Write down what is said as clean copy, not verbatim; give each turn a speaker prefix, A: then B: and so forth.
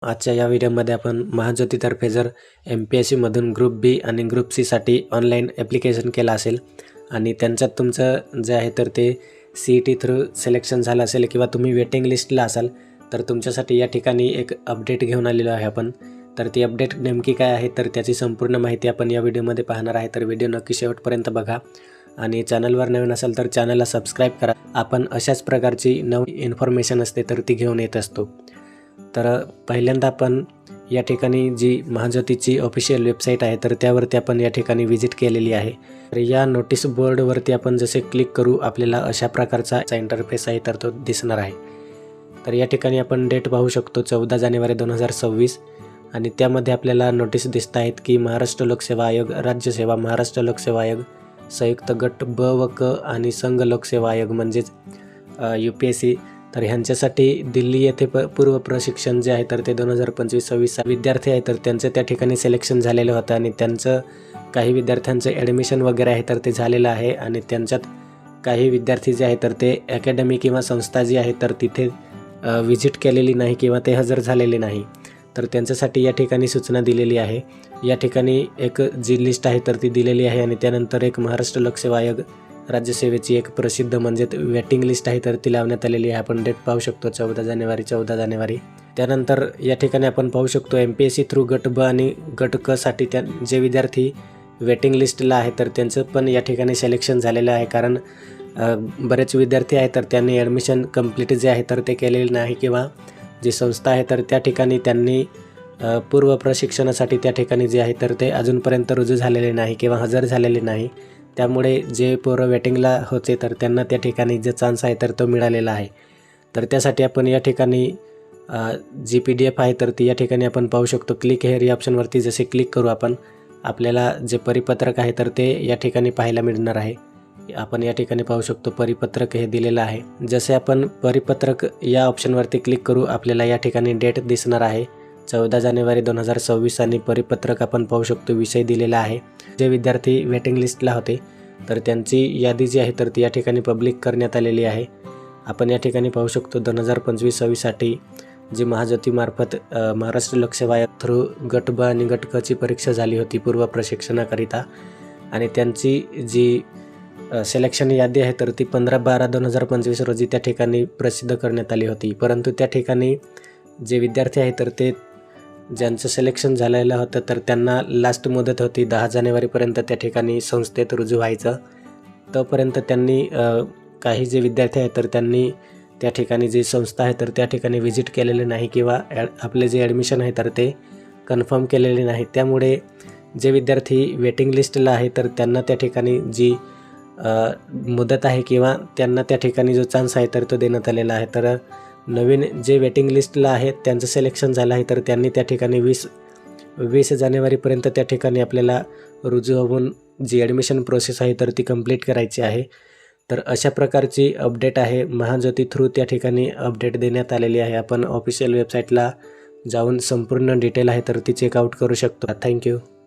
A: आजच्या या व्हिडिओमध्ये आपण महाज्योतीतर्फे जर MPSCमधून ग्रुप बी आणि ग्रुप सीसाठी ऑनलाईन ॲप्लिकेशन केलं असेल आणि त्यांच्यात तुमचं जे आहे तर ते CET थ्रू सिलेक्शन झालं असेल किंवा तुम्ही वेटिंग लिस्टला असाल तर तुमच्यासाठी या ठिकाणी एक अपडेट घेऊन आलेलो आहे आपण. तर ती अपडेट नेमकी काय आहे तर त्याची संपूर्ण माहिती आपण या व्हिडिओमध्ये पाहणार आहे. तर व्हिडिओ नक्की शेवटपर्यंत बघा आणि चॅनलवर नवीन असाल तर चॅनलला सबस्क्राईब करा. आपण अशाच प्रकारची नवी इन्फॉर्मेशन असते तर ती घेऊन येत असतो. तर पहिल्यांदा आपण या ठिकाणी जी महाज्योतीची ऑफिशियल वेबसाईट आहे तर त्यावरती आपण या ठिकाणी विजिट केलेली आहे. तर या नोटीस बोर्डवरती आपण जसे क्लिक करू आपल्याला अशा प्रकारचा इंटरफेस आहे तर तो दिसणार आहे. तर या ठिकाणी आपण डेट पाहू शकतो 14 जानेवारी 2026 आणि त्यामध्ये आपल्याला नोटीस दिसत आहेत की महाराष्ट्र लोकसेवा आयोग, राज्यसेवा, महाराष्ट्र लोकसेवा आयोग, संयुक्त गट ब व क आणि संघ लोकसेवा आयोग म्हणजेच UPSC. तर ह्यांच्यासाठी दिल्ली येथे पूर्व प्रशिक्षण जे आहे तर ते 2025-26 विद्यार्थी आहे तर त्यांचं त्या ठिकाणी सिलेक्शन झालेलं होतं आणि त्यांचं काही विद्यार्थ्यांचं ॲडमिशन वगैरे आहे तर ते झालेलं आहे आणि त्यांच्यात काही विद्यार्थी जे आहे तर ते अकॅडमी किंवा संस्था जी आहे तर तिथे विजिट केलेली नाही किंवा ते हजर झालेले नाही. तर त्यांच्यासाठी या ठिकाणी सूचना दिलेली आहे. या ठिकाणी एक जी लिस्ट आहे तर ती दिलेली आहे आणि त्यानंतर एक महाराष्ट्र लोकसेवा आयोग राज्यसेवेची एक प्रसिद्ध म्हणजे वेटिंग लिस्ट आहे तर ती लावण्यात आलेली आहे. आपण डेट पाहू शकतो 14 जानेवारी. त्यानंतर या ठिकाणी आपण पाहू शकतो MPSC थ्रू गट ब आणि गट क साठी जे विद्यार्थी वेटिंग लिस्टला आहे तर त्यांचं पण या ठिकाणी सिलेक्शन झालेलं आहे. कारण बरेच विद्यार्थी आहे तर त्यांनी ॲडमिशन कंप्लीट जे आहे तर ते केलेले नाही किंवा जी संस्था आहे तर त्या ठिकाणी त्यांनी पूर्व प्रशिक्षणासाठी त्या ठिकाणी जे आहे तर ते अजूनपर्यंत रुजू झालेले नाही किंवा हजर झालेले नाही. त्यामुळे जे पोरं वेटिंगला होते तर त्यांना त्या ठिकाणी जे चान्स आहे तर तो मिळालेला आहे. तर त्यासाठी आपण या ठिकाणी जी PDF आहे तर ती या ठिकाणी आपण पाहू शकतो. क्लिक हेअर या ऑप्शनवरती जसे क्लिक करू आपण आपल्याला जे परिपत्रक आहे तर ते या ठिकाणी पाहायला मिळणार आहे. आपण या ठिकाणी पाहू शकतो परिपत्रक हे दिलेलं आहे. जसे आपण परिपत्रक या ऑप्शनवरती क्लिक करू आपल्याला या ठिकाणी डेट दिसणार आहे 14 जानेवारी 2026 आणि परिपत्रक आपण पाहू शकतो विषय दिलेला आहे. जे विद्यार्थी वेटिंग लिस्टला होते तर त्यांची यादी जी आहे तर ती या ठिकाणी पब्लिक करण्यात आलेली आहे. आपण या ठिकाणी पाहू शकतो 2025-26 साठी जी महाज्योतीमार्फत महाराष्ट्र लोकसेवा आयोग थ्रू गट ब आणि गट क ची परीक्षा झाली होती पूर्व प्रशिक्षणाकरिता आणि त्यांची जी सिलेक्शन यादी आहे तर ती 15/12/2025 रोजी त्या ठिकाणी प्रसिद्ध करण्यात आली होती. परंतु त्या ठिकाणी जे विद्यार्थी आहे तर ते ज्यांचं सिलेक्शन झालेलं होतं तर त्यांना लास्ट मुदत होती 10 जानेवारीपर्यंत त्या ठिकाणी संस्थेत रुजू व्हायचं. तोपर्यंत त्यांनी काही जे विद्यार्थी आहेत तर त्यांनी त्या ठिकाणी जी संस्था आहे तर त्या ठिकाणी विजिट केलेले नाही किंवा आपले जे ॲडमिशन आहे तर ते कन्फर्म केलेले नाही. त्यामुळे जे विद्यार्थी वेटिंग लिस्टला आहे तर त्यांना त्या ठिकाणी जी मुदत आहे किंवा त्यांना त्या ठिकाणी जो चान्स आहे तर तो देण्यात आलेला आहे. तर नवीन जे वेटिंग लिस्टला आहेत त्यांचं सिलेक्शन झालं आहे तर त्यांनी त्या ठिकाणी 20 जानेवारीपर्यंत त्या ठिकाणी आपल्याला रुजू होऊन जी ॲडमिशन प्रोसेस आहे तर ती कंप्लीट करायची आहे. तर अशा प्रकारची अपडेट आहे महाज्योती थ्रू त्या ठिकाणी अपडेट देण्यात आलेली आहे. आपण ऑफिशियल वेबसाईटला जाऊन संपूर्ण डिटेल आहे तर ती चेकआउट करू शकतो. थँक्यू.